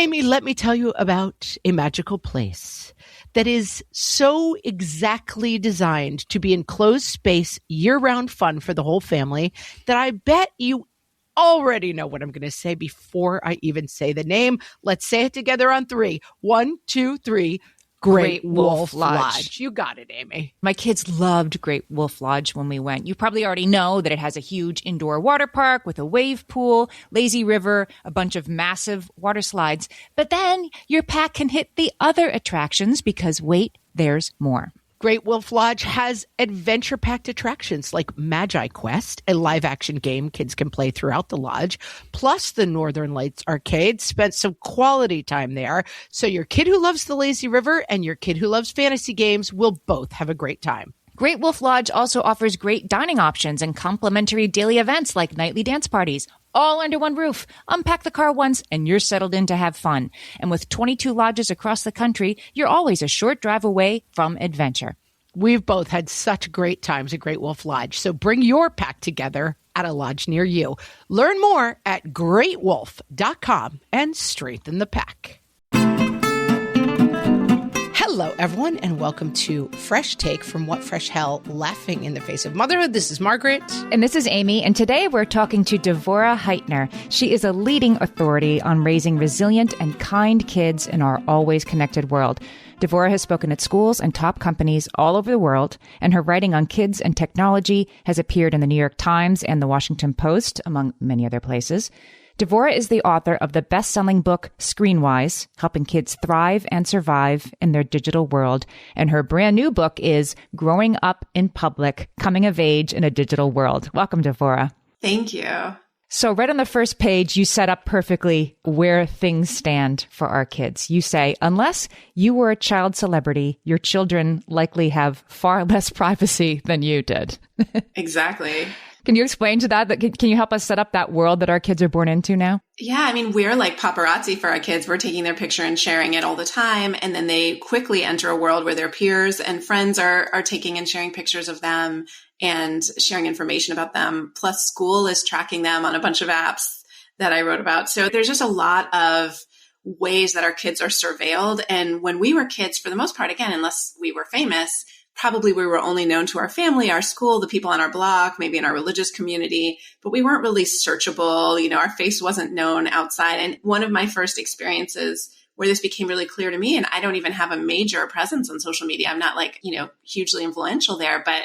Amy, let me tell you about a magical place that is so exactly designed to be enclosed space, year-round fun for the whole family that I bet you already know what I'm going to say before I even say the name. Let's say it together on three. 1, 2, 3. Great Wolf Lodge. You got it, Amy. My kids loved Great Wolf Lodge when we went. You probably already know that it has a huge indoor water park with a wave pool, lazy river, a bunch of massive water slides. But then your pack can hit the other attractions because, wait, there's more. Great Wolf Lodge has adventure-packed attractions like Magi Quest, a live-action game kids can play throughout the lodge, plus the Northern Lights Arcade. Spent some quality time there, so your kid who loves the lazy river and your kid who loves fantasy games will both have a great time. Great Wolf Lodge also offers great dining options and complimentary daily events like nightly dance parties, all under one roof. Unpack the car once and you're settled in to have fun. And with 22 lodges across the country, you're always a short drive away from adventure. We've both had such great times at Great Wolf Lodge, so bring your pack together at a lodge near you. Learn more at greatwolf.com and strengthen the pack. Hello, everyone, and welcome to Fresh Take from What Fresh Hell, Laughing in the Face of Motherhood. This is Margaret. And this is Amy, and today we're talking to Devorah Heitner. She is a leading authority on raising resilient and kind kids in our always connected world. Devorah has spoken at schools and top companies all over the world, and her writing on kids and technology has appeared in the New York Times and the Washington Post, among many other places. Devorah is the author of the best-selling book Screenwise, Helping Kids Thrive and Survive in Their Digital World. And her brand new book is Growing Up in Public, Coming of Age in a Digital World. Welcome, Devorah. Thank you. So right on the first page, you set up perfectly where things stand for our kids. You say, unless you were a child celebrity, your children likely have far less privacy than you did. Exactly. Can you explain to that? Can you help us set up that world that our kids are born into now? Yeah, I mean, we're like paparazzi for our kids. We're taking their picture and sharing it all the time. And then they quickly enter a world where their peers and friends are taking and sharing pictures of them and sharing information about them. Plus, school is tracking them on a bunch of apps that I wrote about. So there's just a lot of ways that our kids are surveilled. And when we were kids, for the most part, again, unless we were famous, probably we were only known to our family, our school, the people on our block, maybe in our religious community, but we weren't really searchable. You know, our face wasn't known outside. And one of my first experiences where this became really clear to me, and I don't even have a major presence on social media. I'm not like, hugely influential there, but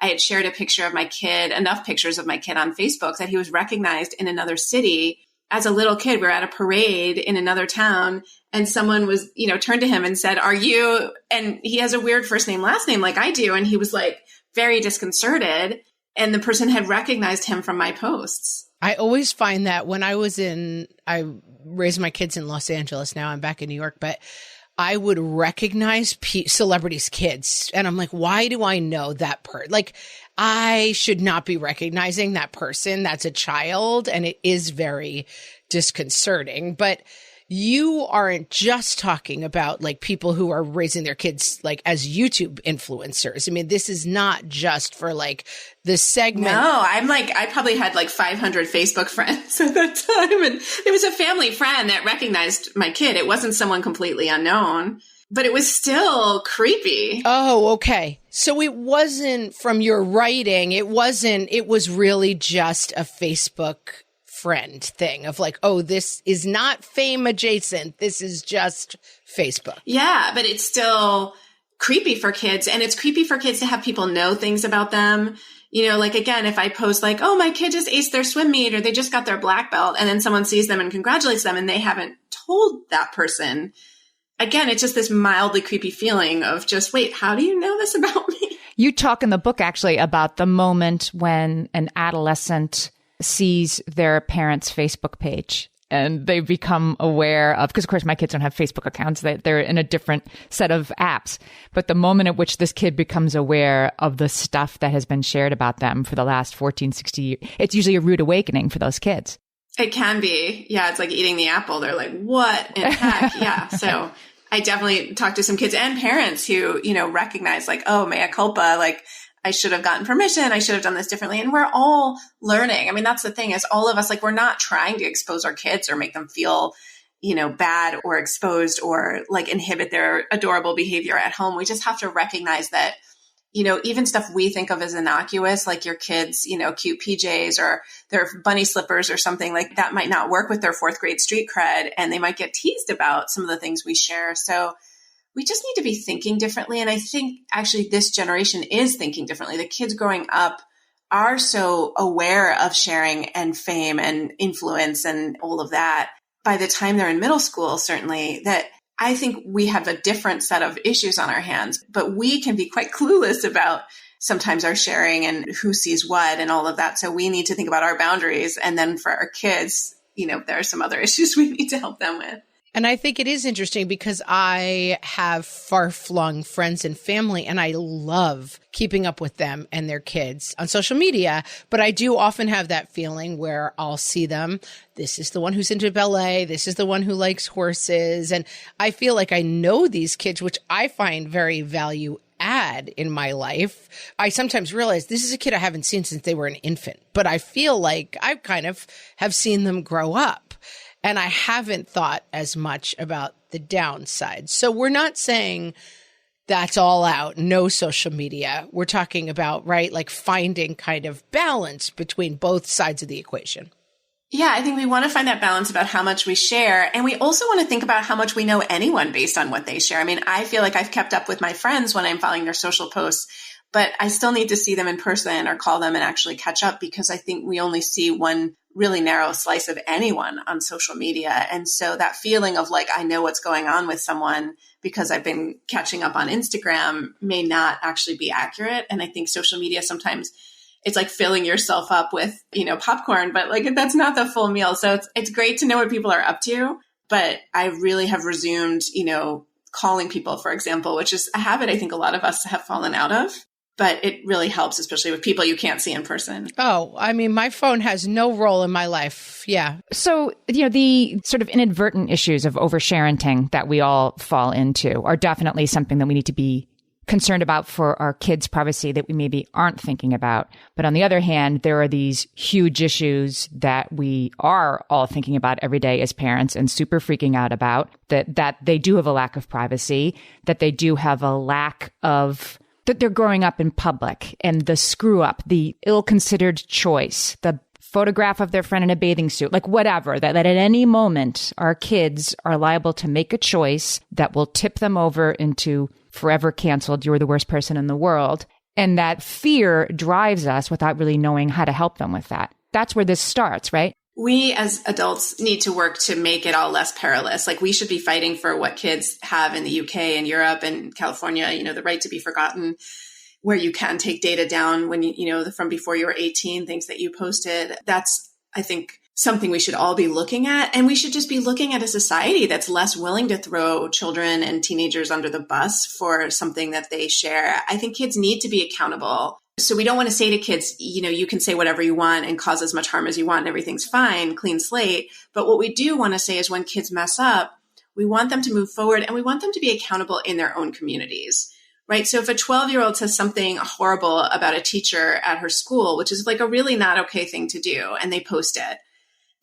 I had shared a picture of my kid, enough pictures of my kid on Facebook that he was recognized in another city. As a little kid, we were at a parade in another town and someone was, turned to him and said, "Are you," and he has a weird first name, last name like I do. And he was like very disconcerted. And the person had recognized him from my posts. I always find that when I raised my kids in Los Angeles. Now I'm back in New York, but I would recognize celebrities' kids. And I'm like, why do I know that person? Like, I should not be recognizing that person. That's a child. And it is very disconcerting. But you aren't just talking about like people who are raising their kids like as YouTube influencers. I mean, this is not just for like the segment. No, I probably had like 500 Facebook friends at that time. And it was a family friend that recognized my kid. It wasn't someone completely unknown, but it was still creepy. Oh, okay. So it wasn't from your writing. It was really just a Facebook friend thing of like, oh, this is not fame adjacent. This is just Facebook. Yeah, but it's still creepy for kids. And it's creepy for kids to have people know things about them. Like, again, if I post like, oh, my kid just aced their swim meet or they just got their black belt, and then someone sees them and congratulates them and they haven't told that person. Again, it's just this mildly creepy feeling of just, wait, how do you know this about me? You talk in the book actually about the moment when an adolescent sees their parents' Facebook page and they become aware of, because of course my kids don't have Facebook accounts, they're in a different set of apps. But the moment at which this kid becomes aware of the stuff that has been shared about them for the last 14, 60 years, it's usually a rude awakening for those kids. It can be. Yeah, it's like eating the apple. They're like, what in heck? Yeah. So I definitely talked to some kids and parents who, recognize like, oh, mea culpa, like I should have gotten permission. I should have done this differently. And we're all learning. I mean, that's the thing is all of us, like, we're not trying to expose our kids or make them feel bad or exposed or like inhibit their adorable behavior at home. We just have to recognize that, even stuff we think of as innocuous, like your kids, cute PJs or their bunny slippers or something like that might not work with their fourth grade street cred. And they might get teased about some of the things we share. So we just need to be thinking differently. And I think actually this generation is thinking differently. The kids growing up are so aware of sharing and fame and influence and all of that. By the time they're in middle school, certainly, that I think we have a different set of issues on our hands, but we can be quite clueless about sometimes our sharing and who sees what and all of that. So we need to think about our boundaries. And then for our kids, there are some other issues we need to help them with. And I think it is interesting because I have far-flung friends and family, and I love keeping up with them and their kids on social media. But I do often have that feeling where I'll see them. This is the one who's into ballet. This is the one who likes horses. And I feel like I know these kids, which I find very value add in my life. I sometimes realize this is a kid I haven't seen since they were an infant, but I feel like I kind of have seen them grow up. And I haven't thought as much about the downside. So we're not saying that's all out, no social media. We're talking about, right, like finding kind of balance between both sides of the equation. Yeah, I think we want to find that balance about how much we share. And we also want to think about how much we know anyone based on what they share. I mean, I feel like I've kept up with my friends when I'm following their social posts, but I still need to see them in person or call them and actually catch up because I think we only see one really narrow slice of anyone on social media. And so that feeling of like, I know what's going on with someone because I've been catching up on Instagram may not actually be accurate. And I think social media sometimes it's like filling yourself up with, popcorn, but like that's not the full meal. So it's great to know what people are up to. But I really have resumed, calling people, for example, which is a habit I think a lot of us have fallen out of. But it really helps, especially with people you can't see in person. Oh, I mean, my phone has no role in my life. Yeah. So, the sort of inadvertent issues of oversharing that we all fall into are definitely something that we need to be concerned about for our kids' privacy that we maybe aren't thinking about. But on the other hand, there are these huge issues that we are all thinking about every day as parents and super freaking out about, that they do have a lack of privacy, that they do have a lack of that they're growing up in public and the screw up, the ill-considered choice, the photograph of their friend in a bathing suit, like whatever, that at any moment our kids are liable to make a choice that will tip them over into forever canceled, you're the worst person in the world. And that fear drives us without really knowing how to help them with that. That's where this starts, right? We as adults need to work to make it all less perilous. Like we should be fighting for what kids have in the UK and Europe and California, the right to be forgotten, where you can take data down when from before you were 18, things that you posted. That's, I think, something we should all be looking at. And we should just be looking at a society that's less willing to throw children and teenagers under the bus for something that they share. I think kids need to be accountable. So we don't want to say to kids, you can say whatever you want and cause as much harm as you want and everything's fine, clean slate. But what we do want to say is when kids mess up, we want them to move forward and we want them to be accountable in their own communities, right? So if a 12-year-old says something horrible about a teacher at her school, which is like a really not okay thing to do, and they post it,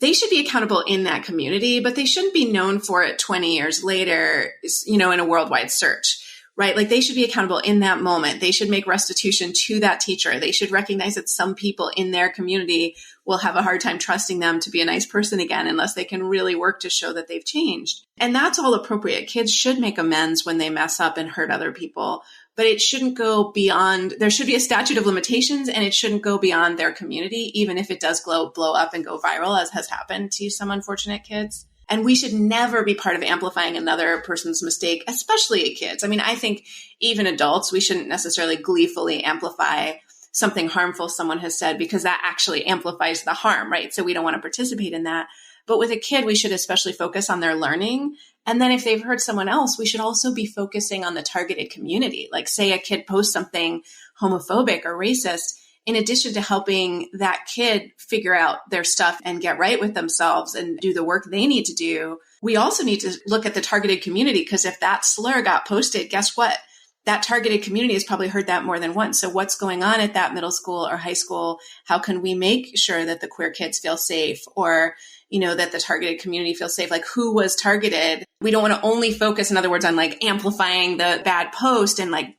they should be accountable in that community, but they shouldn't be known for it 20 years later, in a worldwide search. Right? Like they should be accountable in that moment. They should make restitution to that teacher. They should recognize that some people in their community will have a hard time trusting them to be a nice person again, unless they can really work to show that they've changed. And that's all appropriate. Kids should make amends when they mess up and hurt other people, but it shouldn't go beyond, there should be a statute of limitations and it shouldn't go beyond their community, even if it does blow up and go viral, as has happened to some unfortunate kids. And we should never be part of amplifying another person's mistake, especially kids. I mean, I think even adults, we shouldn't necessarily gleefully amplify something harmful someone has said because that actually amplifies the harm, right? So we don't want to participate in that. But with a kid, we should especially focus on their learning. And then if they've heard someone else, we should also be focusing on the targeted community. Like say a kid posts something homophobic or racist, in addition to helping that kid figure out their stuff and get right with themselves and do the work they need to do, we also need to look at the targeted community because if that slur got posted, guess what? that targeted community has probably heard that more than once. So what's going on at that middle school or high school? How can we make sure that the queer kids feel safe, or, that the targeted community feels safe? Like, who was targeted? We don't want to only focus, in other words, on like amplifying the bad post and like,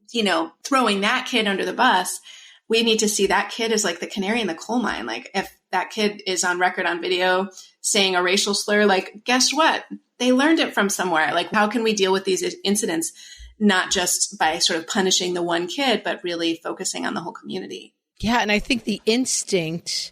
throwing that kid under the bus. We need to see that kid as like the canary in the coal mine. Like, if that kid is on record on video saying a racial slur, like, guess what? They learned it from somewhere. Like, how can we deal with these incidents? Not just by sort of punishing the one kid, but really focusing on the whole community. Yeah. And I think the instinct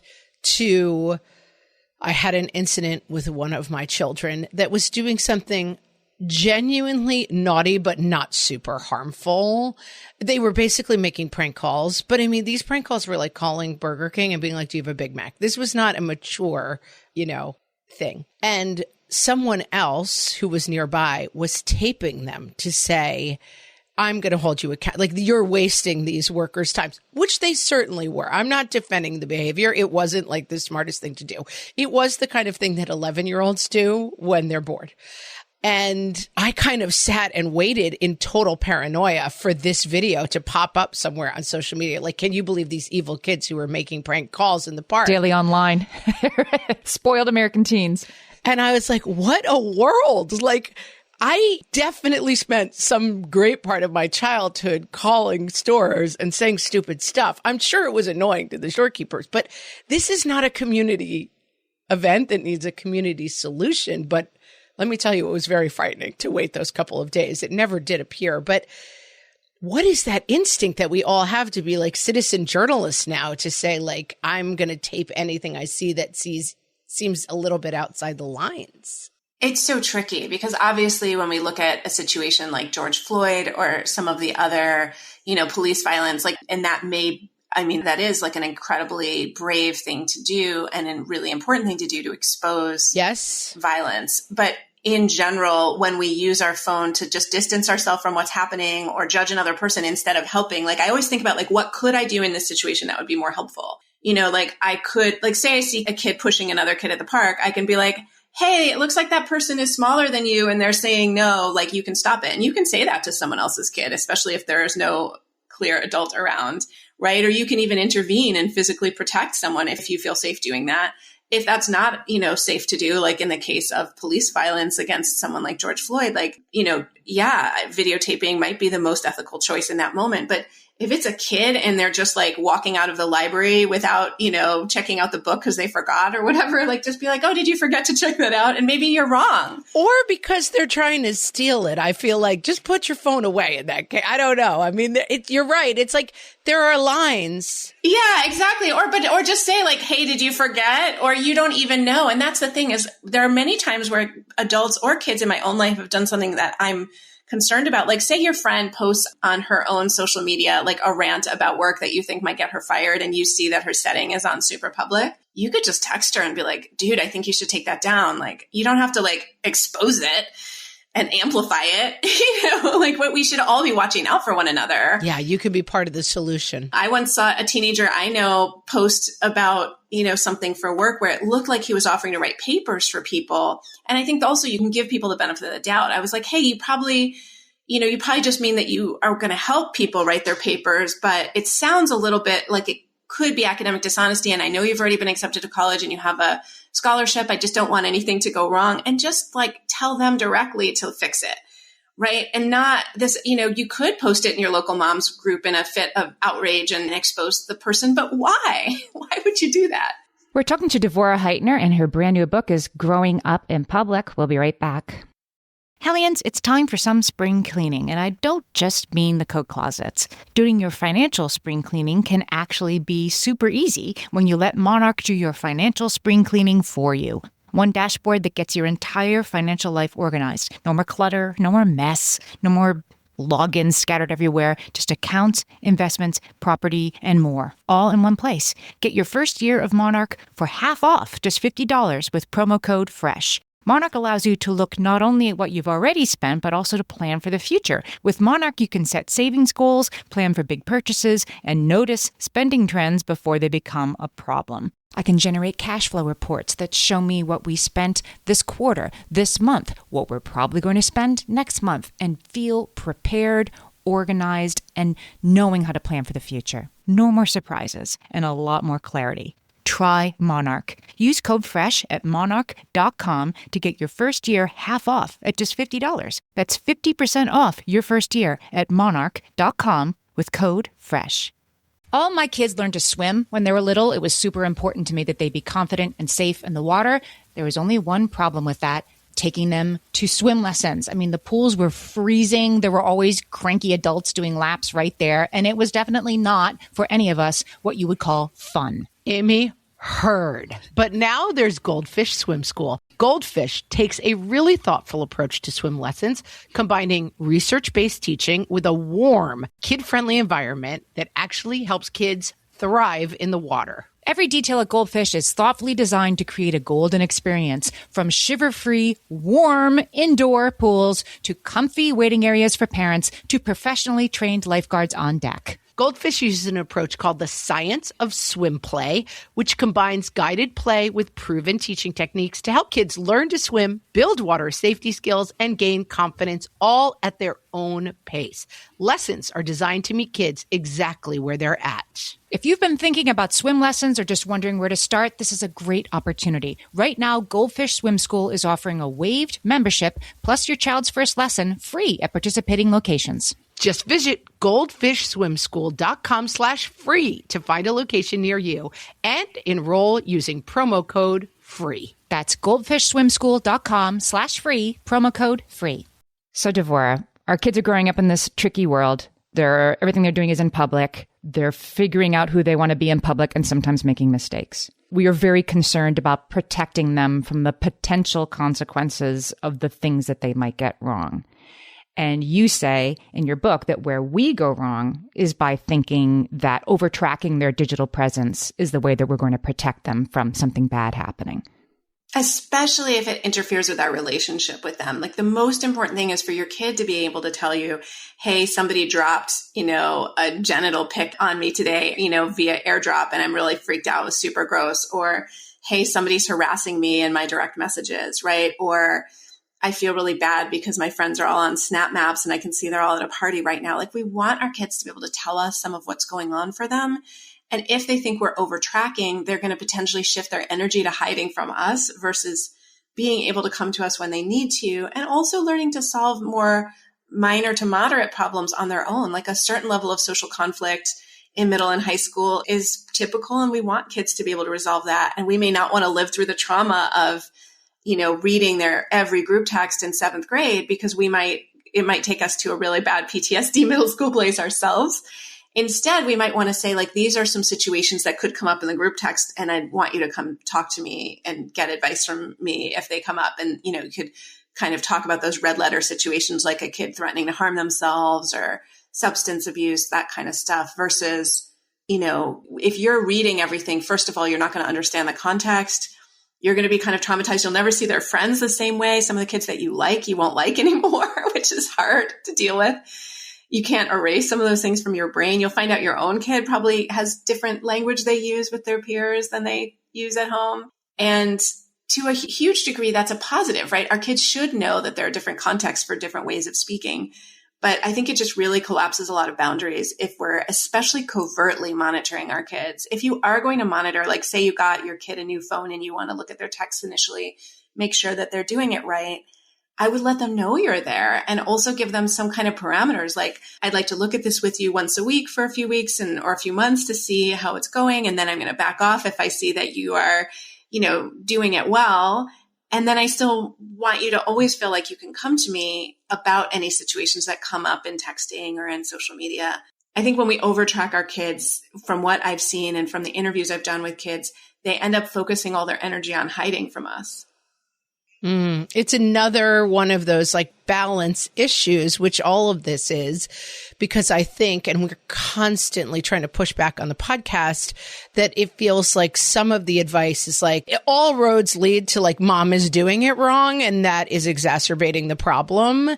I had an incident with one of my children that was doing something genuinely naughty, but not super harmful. They were basically making prank calls. But I mean, these prank calls were like calling Burger King and being like, do you have a Big Mac? This was not a mature, thing. And someone else who was nearby was taping them to say, I'm going to hold you accountable. Like, you're wasting these workers' times, which they certainly were. I'm not defending the behavior. It wasn't like the smartest thing to do. It was the kind of thing that 11-year-olds do when they're bored. And I kind of sat and waited in total paranoia for this video to pop up somewhere on social media. Like, can you believe these evil kids who were making prank calls in the park? Daily online. Spoiled American teens. And I was like, what a world. Like, I definitely spent some great part of my childhood calling stores and saying stupid stuff. I'm sure it was annoying to the storekeepers, but this is not a community event that needs a community solution. But let me tell you, it was very frightening to wait those couple of days. It never did appear. But what is that instinct that we all have to be like citizen journalists now, to say, like, I'm going to tape anything I see that seems a little bit outside the lines? It's so tricky because obviously when we look at a situation like George Floyd or some of the other, police violence, like, and that is like an incredibly brave thing to do and a really important thing to do to expose violence. But in general, when we use our phone to just distance ourselves from what's happening or judge another person instead of helping, like, I always think about, like, what could I do in this situation that would be more helpful? Like, I could, like, say I see a kid pushing another kid at the park, I can be like, hey, it looks like that person is smaller than you and they're saying no, like, you can stop it. And you can say that to someone else's kid, especially if there is no clear adult around, right? Or you can even intervene and physically protect someone if you feel safe doing that. If that's not, safe to do, like in the case of police violence against someone like George Floyd, like, videotaping might be the most ethical choice in that moment. But if it's a kid and they're just like walking out of the library without, checking out the book because they forgot or whatever, like, just be like, oh, did you forget to check that out? And maybe you're wrong. Or because they're trying to steal it. I feel like just put your phone away in that case. I don't know. I mean, you're right. It's like there are lines. Yeah, exactly. Or just say like, hey, did you forget? Or you don't even know. And that's the thing, is there are many times where adults or kids in my own life have done something that I'm concerned about. Like, say your friend posts on her own social media, like a rant about work that you think might get her fired, and you see that her setting is on super public. You could just text her and be like, dude, I think you should take that down. Like, you don't have to like expose it and amplify it. Like, what we should all be watching out for one another. Yeah, you could be part of the solution. I once saw a teenager I know post about, something for work where it looked like he was offering to write papers for people. And I think also you can give people the benefit of the doubt. I was like, hey, you probably just mean that you are going to help people write their papers, but it sounds a little bit like it could be academic dishonesty. And I know you've already been accepted to college and you have a scholarship. I just don't want anything to go wrong. And just like tell them directly to fix it. Right. And not this, you could post it in your local mom's group in a fit of outrage and expose the person. But why? Why would you do that? We're talking to Devorah Heitner, and her brand new book is Growing Up in Public. We'll be right back. Hellions, it's time for some spring cleaning, and I don't just mean the coat closets. Doing your financial spring cleaning can actually be super easy when you let Monarch do your financial spring cleaning for you. One dashboard that gets your entire financial life organized. No more clutter, no more mess, no more logins scattered everywhere, just accounts, investments, property, and more, all in one place. Get your first year of Monarch for half off, just $50 with promo code FRESH. Monarch allows you to look not only at what you've already spent, but also to plan for the future. With Monarch, you can set savings goals, plan for big purchases, and notice spending trends before they become a problem. I can generate cash flow reports that show me what we spent this quarter, this month, what we're probably going to spend next month, and feel prepared, organized, and knowing how to plan for the future. No more surprises and a lot more clarity. Try Monarch. Use code FRESH at monarch.com to get your first year half off at just $50. That's 50% off your first year at monarch.com with code FRESH. All my kids learned to swim when they were little. It was super important to me that they be confident and safe in the water. There was only one problem with that: taking them to swim lessons. I mean, the pools were freezing. There were always cranky adults doing laps right there. And it was definitely not, for any of us, what you would call fun. Amy, heard. But now there's Goldfish Swim School. Goldfish takes a really thoughtful approach to swim lessons, combining research-based teaching with a warm, kid-friendly environment that actually helps kids thrive in the water. Every detail at Goldfish is thoughtfully designed to create a golden experience, from shiver-free, warm indoor pools to comfy waiting areas for parents to professionally trained lifeguards on deck. Goldfish uses an approach called the science of swim play, which combines guided play with proven teaching techniques to help kids learn to swim, build water safety skills, and gain confidence, all at their own pace. Lessons are designed to meet kids exactly where they're at. If you've been thinking about swim lessons or just wondering where to start, this is a great opportunity. Right now, Goldfish Swim School is offering a waived membership plus your child's first lesson free at participating locations. Just visit goldfishswimschool.com/free to find a location near you and enroll using promo code FREE. That's goldfishswimschool.com/free, promo code FREE. So, Devorah, our kids are growing up in this tricky world. Everything they're doing is in public. They're figuring out who they want to be in public and sometimes making mistakes. We are very concerned about protecting them from the potential consequences of the things that they might get wrong. And you say in your book that where we go wrong is by thinking that overtracking their digital presence is the way that we're going to protect them from something bad happening. Especially if it interferes with our relationship with them. Like, the most important thing is for your kid to be able to tell you, hey, somebody dropped, a genital pic on me today, via airdrop, and I'm really freaked out. It was super gross. Or, hey, somebody's harassing me in my direct messages, right? Or, I feel really bad because my friends are all on Snap Maps and I can see they're all at a party right now. Like, we want our kids to be able to tell us some of what's going on for them. And if they think we're overtracking, they're going to potentially shift their energy to hiding from us versus being able to come to us when they need to, and also learning to solve more minor to moderate problems on their own. Like, a certain level of social conflict in middle and high school is typical, and we want kids to be able to resolve that. And we may not want to live through the trauma of reading their every group text in 7th grade, because it might take us to a really bad PTSD middle school place ourselves. Instead, we might want to say, like, these are some situations that could come up in the group text, and I want you to come talk to me and get advice from me if they come up. And, you could kind of talk about those red letter situations, like a kid threatening to harm themselves or substance abuse, that kind of stuff, versus, if you're reading everything, first of all, you're not going to understand the context. You're going to be kind of traumatized. You'll never see their friends the same way. Some of the kids that you won't like anymore, which is hard to deal with. You can't erase some of those things from your brain. You'll find out your own kid probably has different language they use with their peers than they use at home. And to a huge degree, that's a positive, right? Our kids should know that there are different contexts for different ways of speaking. But I think it just really collapses a lot of boundaries if we're especially covertly monitoring our kids. If you are going to monitor, like, say you got your kid a new phone and you want to look at their texts initially, make sure that they're doing it right, I would let them know you're there, and also give them some kind of parameters. Like, I'd like to look at this with you once a week for a few weeks or a few months to see how it's going. And then I'm going to back off if I see that you are, doing it well. And then I still want you to always feel like you can come to me about any situations that come up in texting or in social media. I think when we overtrack our kids, from what I've seen and from the interviews I've done with kids, they end up focusing all their energy on hiding from us. It's another one of those balance issues, which all of this is, because I think, and we're constantly trying to push back on the podcast, that it feels like some of the advice is all roads lead to mom is doing it wrong, and that is exacerbating the problem.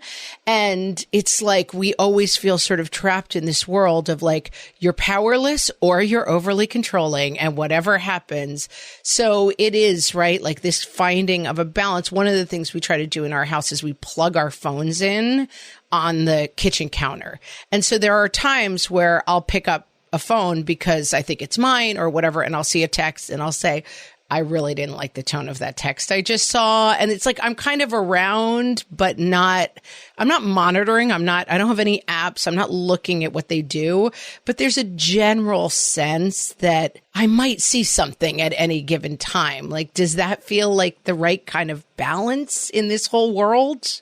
And it's we always feel sort of trapped in this world of you're powerless or you're overly controlling, and whatever happens. So it is, right? This finding of a balance. One of the things we try to do in our house is we plug our phones in on the kitchen counter. And so there are times where I'll pick up a phone because I think it's mine or whatever, and I'll see a text and I'll say, I really didn't like the tone of that text I just saw. And it's like, I'm kind of around, but I'm not monitoring. I don't have any apps. I'm not looking at what they do, but there's a general sense that I might see something at any given time. Like, does that feel like the right kind of balance in this whole world?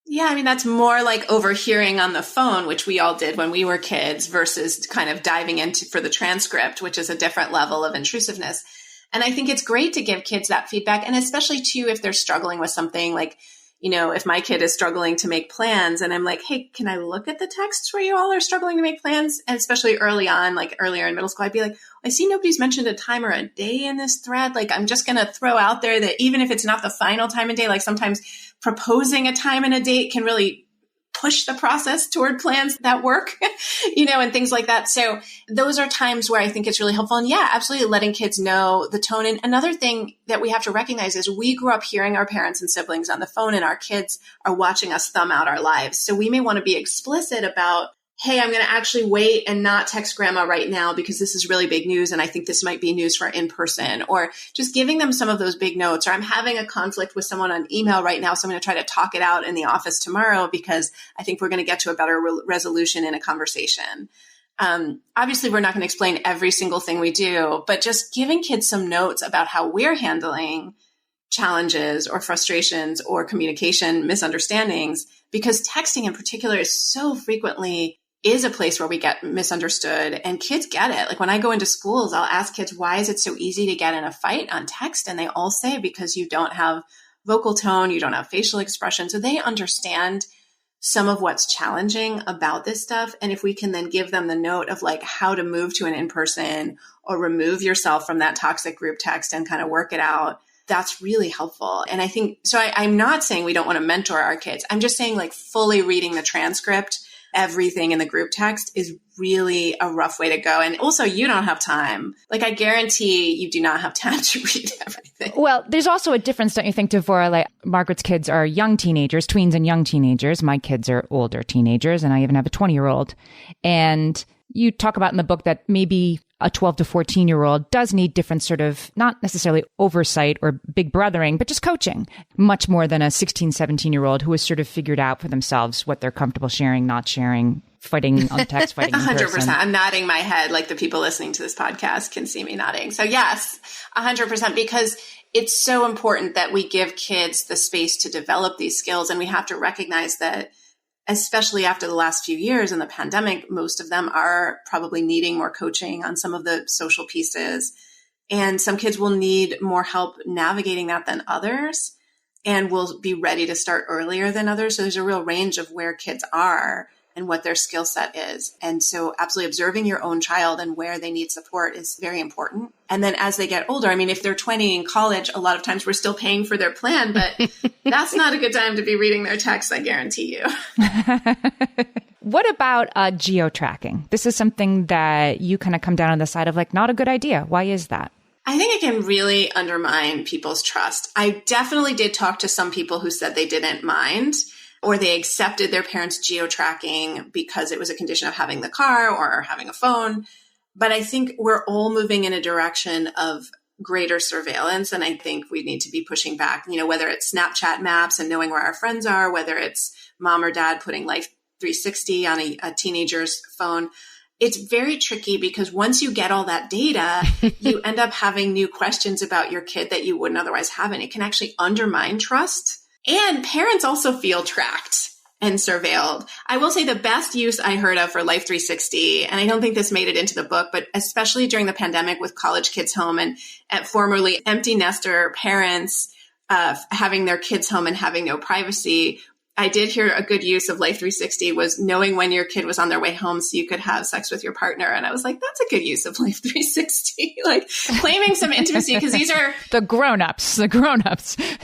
Yeah, I mean, that's more like overhearing on the phone, which we all did when we were kids, versus kind of diving into for the transcript, which is a different level of intrusiveness. And I think it's great to give kids that feedback. And especially too, if they're struggling with something like, if my kid is struggling to make plans and I'm like, hey, can I look at the texts where you all are struggling to make plans? And especially early on, like earlier in middle school, I'd be like, I see nobody's mentioned a time or a day in this thread. Like, I'm just going to throw out there that even if it's not the final time and day, like sometimes proposing a time and a date can really push the process toward plans that work, and things like that. So those are times where I think it's really helpful. And yeah, absolutely letting kids know the tone. And another thing that we have to recognize is we grew up hearing our parents and siblings on the phone, and our kids are watching us thumb out our lives. So we may want to be explicit about, hey, I'm going to actually wait and not text grandma right now because this is really big news. And I think this might be news for in person, or just giving them some of those big notes, or I'm having a conflict with someone on email right now. So I'm going to try to talk it out in the office tomorrow because I think we're going to get to a better resolution in a conversation. Obviously, we're not going to explain every single thing we do, but just giving kids some notes about how we're handling challenges or frustrations or communication misunderstandings, because texting in particular is so frequently is a place where we get misunderstood, and kids get it. Like when I go into schools, I'll ask kids, why is it so easy to get in a fight on text? And they all say, because you don't have vocal tone, you don't have facial expression. So they understand some of what's challenging about this stuff. And if we can then give them the note of like how to move to an in-person or remove yourself from that toxic group text and kind of work it out, that's really helpful. And I think, so I'm not saying we don't want to mentor our kids. I'm just saying like fully reading the transcript, everything in the group text is really a rough way to go. And also you don't have time. Like I guarantee you do not have time to read everything. Well, there's also a difference, don't you think, Devorah? Like Margaret's kids are young teenagers, tweens and young teenagers. My kids are older teenagers, and I even have a 20-year-old. And you talk about in the book that maybe a 12 to 14-year-old does need different sort of, not necessarily oversight or big brothering, but just coaching, much more than a 16, 17-year-old who has sort of figured out for themselves what they're comfortable sharing, not sharing, fighting on text, fighting in person. 100%. I'm nodding my head like the people listening to this podcast can see me nodding. So yes, 100%, because it's so important that we give kids the space to develop these skills. And we have to recognize that, especially after the last few years in the pandemic, most of them are probably needing more coaching on some of the social pieces. And some kids will need more help navigating that than others, and will be ready to start earlier than others. So there's a real range of where kids are and what their skill set is. And so absolutely observing your own child and where they need support is very important. And then as they get older, I mean, if they're 20 in college, a lot of times we're still paying for their plan, but that's not a good time to be reading their texts, I guarantee you. What about geo-tracking? This is something that you kind of come down on the side of like, not a good idea. Why is that? I think it can really undermine people's trust. I definitely did talk to some people who said they didn't mind, or they accepted their parents' geo-tracking because it was a condition of having the car or having a phone. But I think we're all moving in a direction of greater surveillance. And I think we need to be pushing back, whether it's Snapchat maps and knowing where our friends are, whether it's mom or dad putting Life 360 on a teenager's phone. It's very tricky because once you get all that data, you end up having new questions about your kid that you wouldn't otherwise have. And it can actually undermine trust. And parents also feel tracked and surveilled. I will say the best use I heard of for Life 360, and I don't think this made it into the book, but especially during the pandemic with college kids home and at formerly empty nester parents having their kids home and having no privacy, I did hear a good use of Life 360 was knowing when your kid was on their way home so you could have sex with your partner. And I was like, that's a good use of Life 360, like claiming some intimacy, because these are the grown-ups.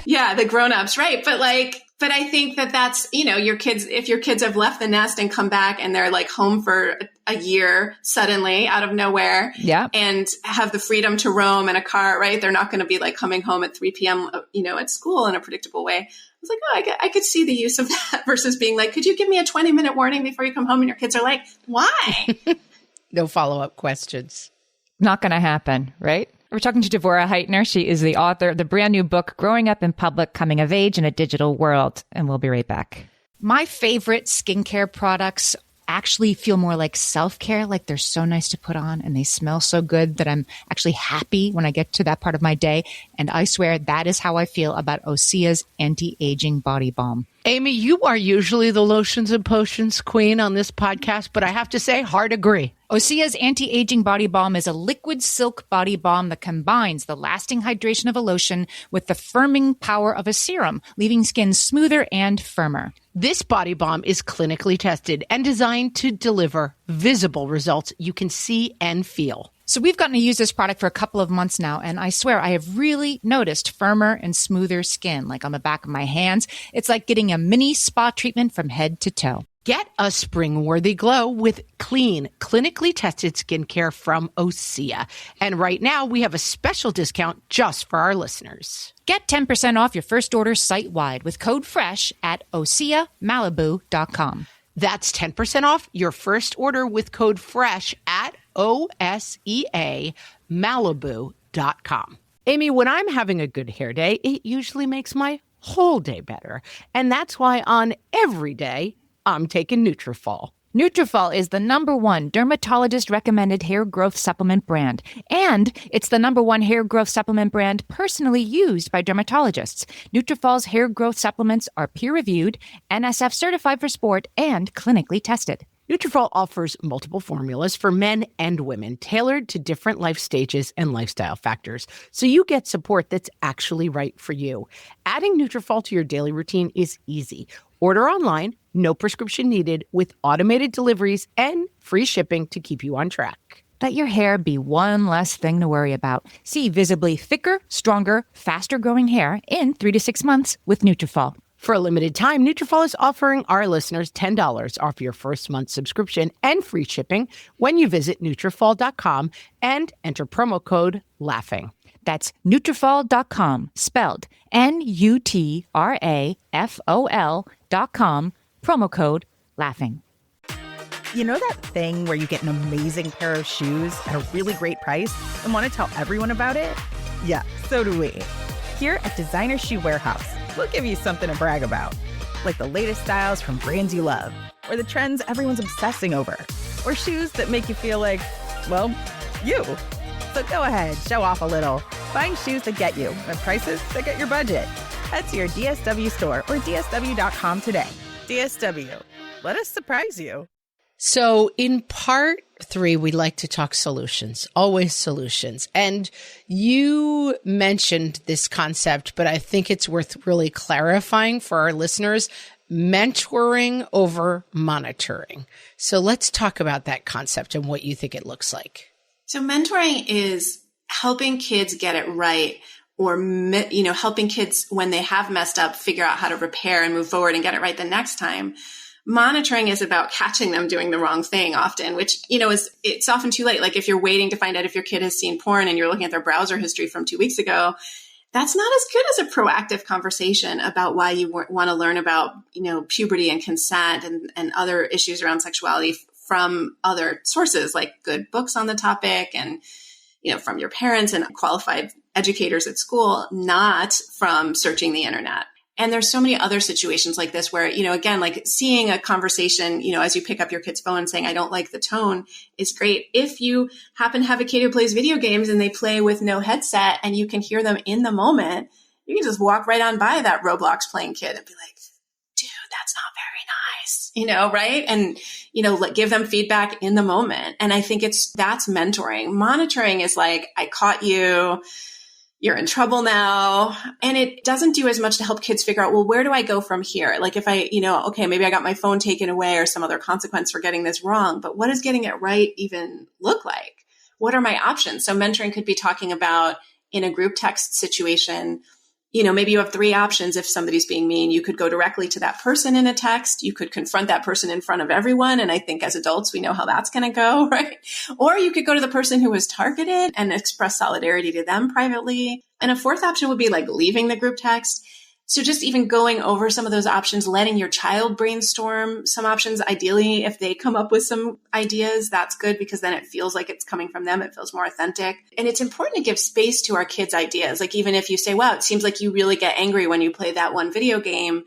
Yeah, the grown-ups, right. But like, But I think that that's, your kids, if your kids have left the nest and come back and they're like home for a year suddenly out of nowhere and have the freedom to roam in a car, right? They're not going to be like coming home at 3 p.m., at school in a predictable way. I was like, oh, I could see the use of that versus being like, could you give me a 20-minute warning before you come home? And your kids are like, why? No follow-up questions. Not going to happen, right? We're talking to Devorah Heitner. She is the author of the brand new book, Growing Up in Public, Coming of Age in a Digital World. And we'll be right back. My favorite skincare products actually feel more like self-care, like they're so nice to put on and they smell so good that I'm actually happy when I get to that part of my day. And I swear that is how I feel about Osea's anti-aging body balm. Amy, you are usually the lotions and potions queen on this podcast, but I have to say, hard agree. Osea's anti-aging body balm is a liquid silk body balm that combines the lasting hydration of a lotion with the firming power of a serum, leaving skin smoother and firmer. This body balm is clinically tested and designed to deliver visible results you can see and feel. So we've gotten to use this product for a couple of months now, and I swear I have really noticed firmer and smoother skin, like on the back of my hands. It's like getting a mini spa treatment from head to toe. Get a spring-worthy glow with clean, clinically tested skincare from Osea. And right now, we have a special discount just for our listeners. Get 10% off your first order site-wide with code FRESH at OseaMalibu.com. That's 10% off your first order with code FRESH at OSEAMalibu.com. Amy, when I'm having a good hair day, it usually makes my whole day better. And that's why on every day, I'm taking Nutrafol. Nutrafol is the #1 dermatologist-recommended hair growth supplement brand, and it's the #1 hair growth supplement brand personally used by dermatologists. Nutrafol's hair growth supplements are peer-reviewed, NSF certified for sport, and clinically tested. Nutrafol offers multiple formulas for men and women, tailored to different life stages and lifestyle factors, so you get support that's actually right for you. Adding Nutrafol to your daily routine is easy. Order online, no prescription needed, with automated deliveries and free shipping to keep you on track. Let your hair be one less thing to worry about. See visibly thicker, stronger, faster-growing hair in 3 to 6 months with Nutrafol. For a limited time, Nutrafol is offering our listeners $10 off your first month subscription and free shipping when you visit Nutrafol.com and enter promo code LAUGHING. That's Nutrafol.com, spelled Nutrafol.com, promo code LAUGHING. You know that thing where you get an amazing pair of shoes at a really great price and want to tell everyone about it? Yeah, so do we. Here at Designer Shoe Warehouse, we'll give you something to brag about, like the latest styles from brands you love, or the trends everyone's obsessing over, or shoes that make you feel like, well, you. So go ahead, show off a little. Find shoes that get you at prices that get your budget. Head to your DSW store or DSW.com today. DSW, let us surprise you. So in part 3, we like to talk solutions, always solutions. And you mentioned this concept, but I think it's worth really clarifying for our listeners, mentoring over monitoring. So let's talk about that concept and what you think it looks like. So mentoring is helping kids get it right, or, helping kids when they have messed up, figure out how to repair and move forward and get it right the next time. Monitoring is about catching them doing the wrong thing often, which, it's often too late. Like if you're waiting to find out if your kid has seen porn and you're looking at their browser history from 2 weeks ago, that's not as good as a proactive conversation about why you want to learn about, puberty and consent and other issues around sexuality from other sources, like good books on the topic and, from your parents and qualified educators at school, not from searching the internet. And there's so many other situations like this where, again, like seeing a conversation, as you pick up your kid's phone and saying, I don't like the tone, is great. If you happen to have a kid who plays video games and they play with no headset and you can hear them in the moment, you can just walk right on by that Roblox playing kid and be like, dude, that's not very nice, right? And, give them feedback in the moment. And I think that's mentoring. Monitoring is like, I caught you. You're in trouble now. And it doesn't do as much to help kids figure out, well, where do I go from here? Like if I, okay, maybe I got my phone taken away or some other consequence for getting this wrong, but what does getting it right even look like? What are my options? So mentoring could be talking about in a group text situation, maybe you have 3 options. If somebody's being mean, you could go directly to that person in a text. You could confront that person in front of everyone. And I think as adults, we know how that's going to go, right? Or you could go to the person who was targeted and express solidarity to them privately. And a 4th option would be like leaving the group text. So just even going over some of those options, letting your child brainstorm some options. Ideally, if they come up with some ideas, that's good because then it feels like it's coming from them. It feels more authentic. And it's important to give space to our kids' ideas. Like even if you say, wow, it seems like you really get angry when you play that one video game.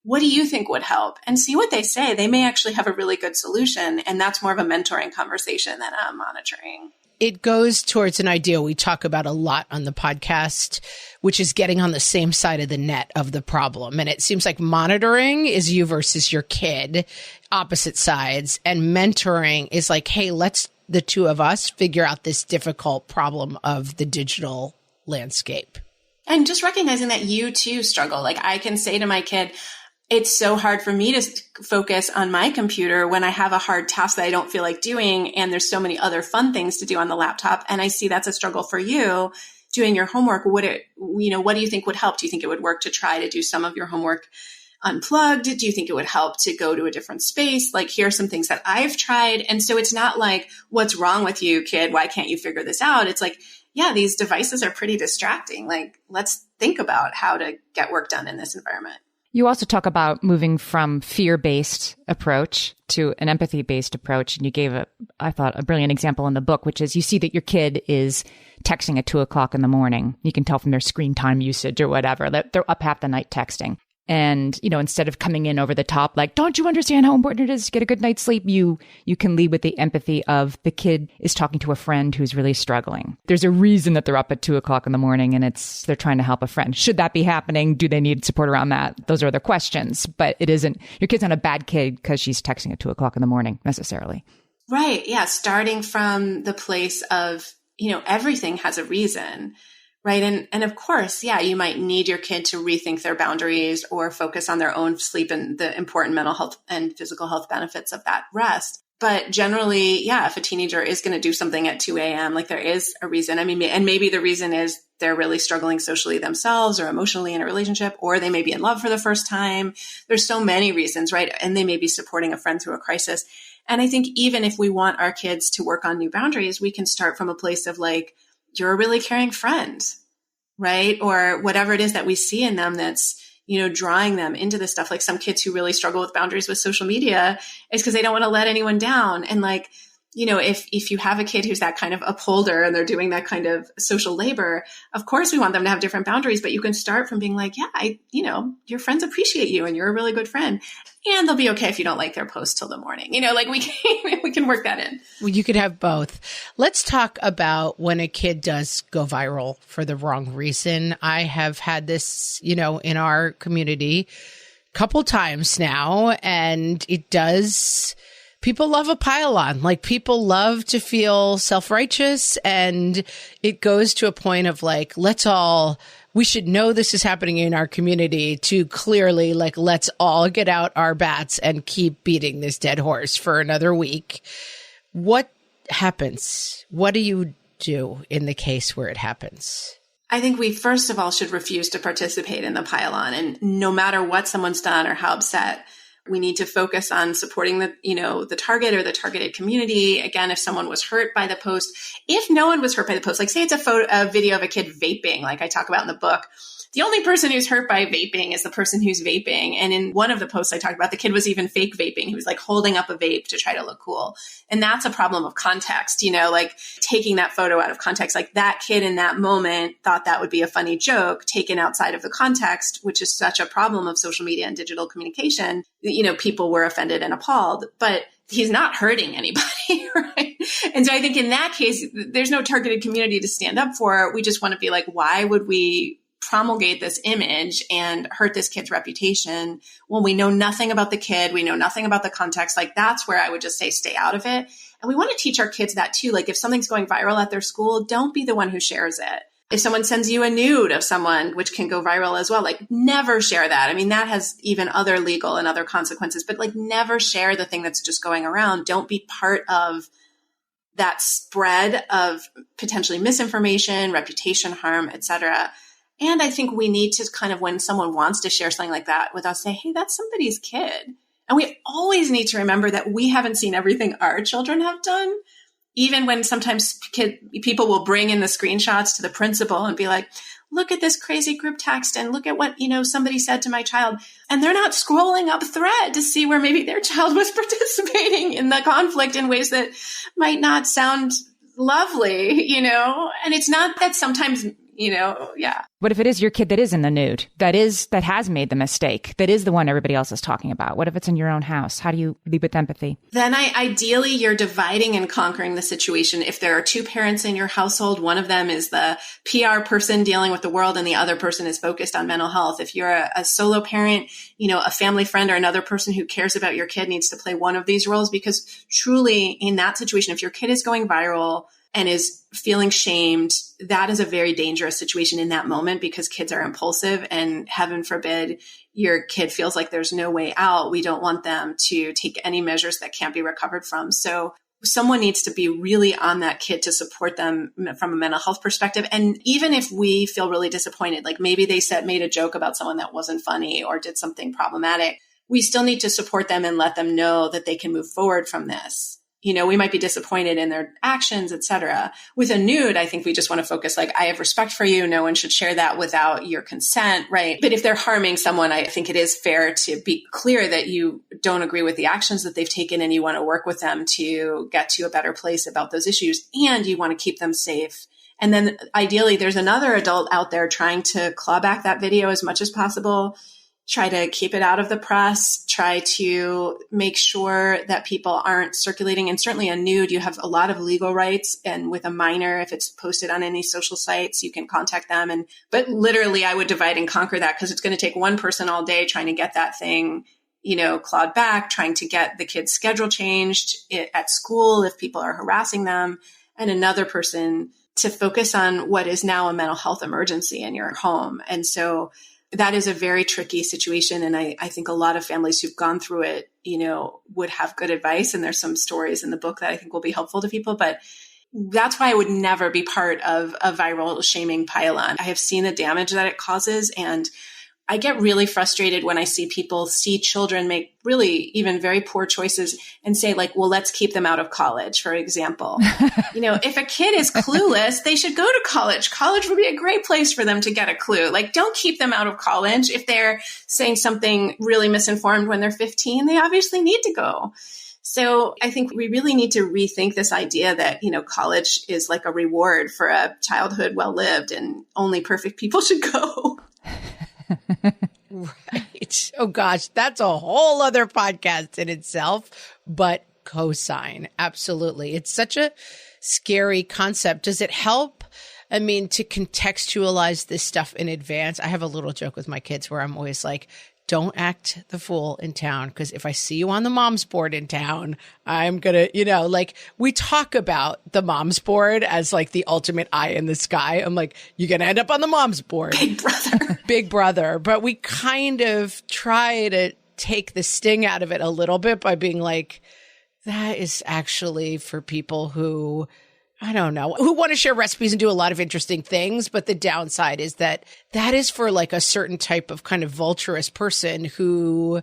What do you think would help? And see what they say. They may actually have a really good solution. And that's more of a mentoring conversation than a monitoring. It goes towards an idea we talk about a lot on the podcast, which is getting on the same side of the net of the problem. And it seems like monitoring is you versus your kid, opposite sides. And mentoring is like, hey, let's the two of us figure out this difficult problem of the digital landscape. And just recognizing that you too struggle. Like I can say to my kid, it's so hard for me to focus on my computer when I have a hard task that I don't feel like doing. And there's so many other fun things to do on the laptop. And I see that's a struggle for you doing your homework. What do you think would help? Do you think it would work to try to do some of your homework unplugged? Do you think it would help to go to a different space? Like, here are some things that I've tried. And so it's not like, what's wrong with you, kid? Why can't you figure this out? It's like, yeah, these devices are pretty distracting. Like, let's think about how to get work done in this environment. You also talk about moving from fear-based approach to an empathy-based approach. And you gave I thought, a brilliant example in the book, which is you see that your kid is texting at 2:00 in the morning. You can tell from their screen time usage or whatever that they're up half the night texting. And, instead of coming in over the top, like, don't you understand how important it is to get a good night's sleep? You can lead with the empathy of the kid is talking to a friend who's really struggling. There's a reason that they're up at 2:00 in the morning and they're trying to help a friend. Should that be happening? Do they need support around that? Those are other questions, but it isn't, your kid's not a bad kid because she's texting at 2:00 in the morning necessarily. Right. Yeah. Starting from the place of, everything has a reason. Right. And of course, yeah, you might need your kid to rethink their boundaries or focus on their own sleep and the important mental health and physical health benefits of that rest. But generally, yeah, if a teenager is going to do something at 2 a.m., like there is a reason. I mean, and maybe the reason is they're really struggling socially themselves or emotionally in a relationship, or they may be in love for the first time. There's so many reasons, right? And they may be supporting a friend through a crisis. And I think even if we want our kids to work on new boundaries, we can start from a place of like, you're a really caring friend, right? Or whatever it is that we see in them that's, drawing them into this stuff. Like some kids who really struggle with boundaries with social media is because they don't want to let anyone down. And like, if you have a kid who's that kind of upholder and they're doing that kind of social labor, of course we want them to have different boundaries, but you can start from being like, yeah, your friends appreciate you and you're a really good friend. And they'll be okay if you don't like their post till the morning. Like we can work that in. Well, you could have both. Let's talk about when a kid does go viral for the wrong reason. I have had this, in our community a couple times now, and it does. People love a pile-on. Like people love to feel self-righteous, and it goes to a point of like, we should know this is happening in our community to clearly like, let's all get out our bats and keep beating this dead horse for another week. What happens? What do you do in the case where it happens? I think we first of all should refuse to participate in the pile-on, and no matter what someone's done or how upset, we need to focus on supporting the target or the targeted community. Again, if someone was hurt by the post, if no one was hurt by the post, like say it's a video of a kid vaping, like I talk about in the book, the only person who's hurt by vaping is the person who's vaping. And in one of the posts I talked about, the kid was even fake vaping. He was like holding up a vape to try to look cool. And that's a problem of context, like taking that photo out of context. Like that kid in that moment thought that would be a funny joke taken outside of the context, which is such a problem of social media and digital communication. People were offended and appalled, but he's not hurting anybody, right? And so I think in that case, there's no targeted community to stand up for. We just want to be like, why would we promulgate this image and hurt this kid's reputation when we know nothing about the kid, we know nothing about the context? Like that's where I would just say, stay out of it. And we want to teach our kids that too. Like if something's going viral at their school, don't be the one who shares it. If someone sends you a nude of someone, which can go viral as well, like never share that. I mean, that has even other legal and other consequences, but like never share the thing that's just going around. Don't be part of that spread of potentially misinformation, reputation harm, et cetera. And I think we need to kind of, when someone wants to share something like that with us, say, hey, that's somebody's kid. And we always need to remember that we haven't seen everything our children have done. Even when sometimes people will bring in the screenshots to the principal and be like, look at this crazy group text and look at what, somebody said to my child. And they're not scrolling up thread to see where maybe their child was participating in the conflict in ways that might not sound lovely, And it's not that sometimes, yeah. What if it is your kid that is in the nude, that has made the mistake, that is the one everybody else is talking about? What if it's in your own house? How do you lead with empathy? Then ideally, you're dividing and conquering the situation. If there are two parents in your household, one of them is the PR person dealing with the world and the other person is focused on mental health. If you're a solo parent, a family friend or another person who cares about your kid needs to play one of these roles, because truly in that situation, if your kid is going viral and is feeling shamed, that is a very dangerous situation in that moment, because kids are impulsive, and heaven forbid your kid feels like there's no way out. We don't want them to take any measures that can't be recovered from. So someone needs to be really on that kid to support them from a mental health perspective. And even if we feel really disappointed, like maybe they made a joke about someone that wasn't funny or did something problematic, we still need to support them and let them know that they can move forward from this. We might be disappointed in their actions, et cetera. With a nude, I think we just want to focus like, I have respect for you. No one should share that without your consent, right? But if they're harming someone, I think it is fair to be clear that you don't agree with the actions that they've taken and you want to work with them to get to a better place about those issues, and you want to keep them safe. And then ideally, there's another adult out there trying to claw back that video as much as possible, try to keep it out of the press, try to make sure that people aren't circulating. And certainly a nude, you have a lot of legal rights. And with a minor, if it's posted on any social sites, you can contact them. But literally, I would divide and conquer that, because it's going to take one person all day trying to get that thing, clawed back, trying to get the kid's schedule changed at school if people are harassing them, and another person to focus on what is now a mental health emergency in your home. And so that is a very tricky situation. And I think a lot of families who've gone through it, would have good advice. And there's some stories in the book that I think will be helpful to people. But that's why I would never be part of a viral shaming pile-on. I have seen the damage that it causes. And I get really frustrated when I see children make really even very poor choices and say like, well, let's keep them out of college, for example. If a kid is clueless, they should go to college. College would be a great place for them to get a clue. Like, don't keep them out of college. If they're saying something really misinformed when they're 15, they obviously need to go. So I think we really need to rethink this idea that, college is like a reward for a childhood well lived and only perfect people should go. Right. Oh gosh, that's a whole other podcast in itself, but cosign. Absolutely. It's such a scary concept. Does it help? To contextualize this stuff in advance. I have a little joke with my kids where I'm always like, don't act the fool in town, because if I see you on the mom's board in town, I'm going to, we talk about the mom's board as like the ultimate eye in the sky. I'm like, you're going to end up on the mom's board. Big brother. Big brother. But we kind of try to take the sting out of it a little bit by being like, that is actually for people who, I don't know, who want to share recipes and do a lot of interesting things. But the downside is that is for like a certain type of kind of vulturous person who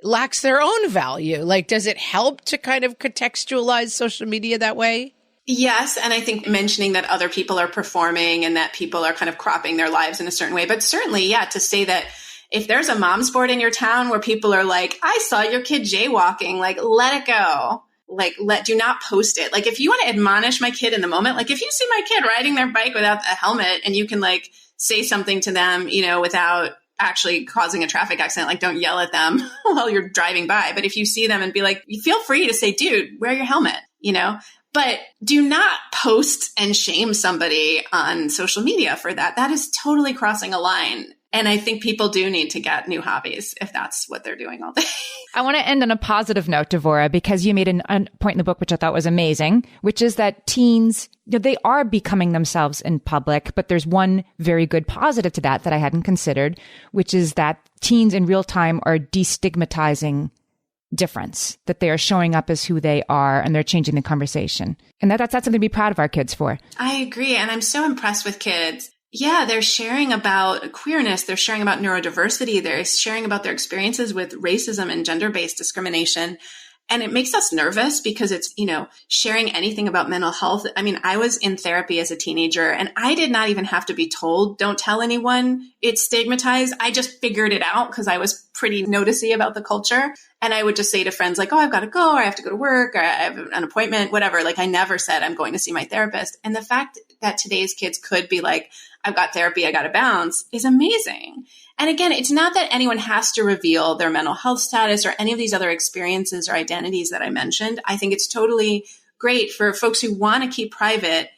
lacks their own value. Like, does it help to kind of contextualize social media that way? Yes. And I think mentioning that other people are performing and that people are kind of cropping their lives in a certain way. But certainly, yeah, to say that if there's a mom's board in your town where people are like, I saw your kid jaywalking, like, let it go. Like, do not post it. Like, if you want to admonish my kid in the moment, like if you see my kid riding their bike without a helmet and you can like say something to them, without actually causing a traffic accident, like don't yell at them while you're driving by. But if you see them and be like, you feel free to say, dude, wear your helmet, but do not post and shame somebody on social media for that. That is totally crossing a line. And I think people do need to get new hobbies if that's what they're doing all day. I want to end on a positive note, Devorah, because you made a point in the book, which I thought was amazing, which is that teens, they are becoming themselves in public. But there's one very good positive to that I hadn't considered, which is that teens in real time are destigmatizing difference, that they are showing up as who they are and they're changing the conversation. And that's something to be proud of our kids for. I agree. And I'm so impressed with kids. Yeah, they're sharing about queerness. They're sharing about neurodiversity. They're sharing about their experiences with racism and gender-based discrimination. And it makes us nervous because it's, sharing anything about mental health. I mean, I was in therapy as a teenager and I did not even have to be told, don't tell anyone, it's stigmatized. I just figured it out because I was pretty noticey about the culture. And I would just say to friends like, oh, I've got to go, or I have to go to work, or I have an appointment, whatever. Like I never said I'm going to see my therapist. And the fact that today's kids could be like, I've got therapy, I got to bounce is amazing. And again, it's not that anyone has to reveal their mental health status or any of these other experiences or identities that I mentioned. I think it's totally great for folks who want to keep private.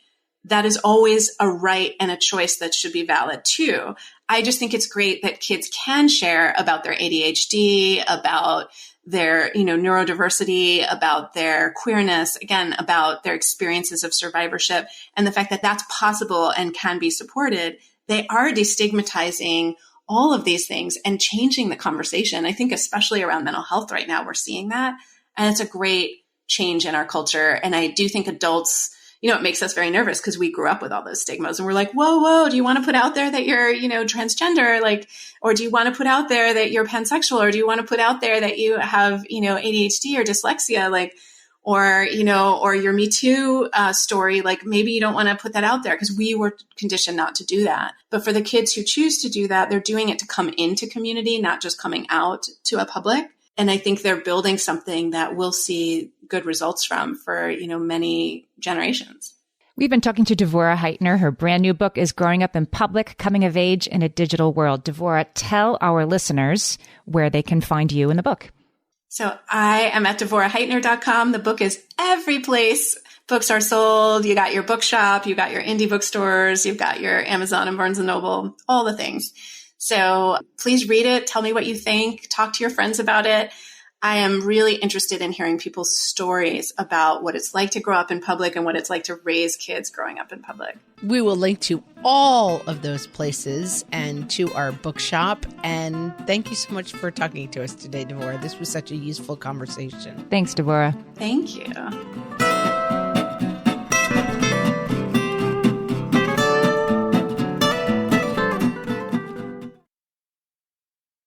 That is always a right and a choice that should be valid too. I just think it's great that kids can share about their ADHD, about their, neurodiversity, about their queerness, again, about their experiences of survivorship, and the fact that that's possible and can be supported. They are destigmatizing all of these things and changing the conversation. I think especially around mental health right now, we're seeing that. And it's a great change in our culture. And I do think adults, it makes us very nervous because we grew up with all those stigmas and we're like, whoa, do you want to put out there that you're, transgender? Or do you want to put out there that you're pansexual? Or do you want to put out there that you have, ADHD or dyslexia? Or your Me Too story, maybe you don't want to put that out there because we were conditioned not to do that. But for the kids who choose to do that, they're doing it to come into community, not just coming out to a public. And I think they're building something that we'll see good results from for, many generations. We've been talking to Devorah Heitner. Her brand new book is Growing Up in Public, Coming of Age in a Digital World. Devorah, tell our listeners where they can find you in the book. So I am at DevorahHeitner.com. The book is every place books are sold. You got your bookshop, you got your indie bookstores, you've got your Amazon and Barnes & Noble, all the things. So please read it. Tell me what you think. Talk to your friends about it. I am really interested in hearing people's stories about what it's like to grow up in public and what it's like to raise kids growing up in public. We will link to all of those places and to our bookshop. And thank you so much for talking to us today, Devorah. This was such a useful conversation. Thanks, Devorah. Thank you.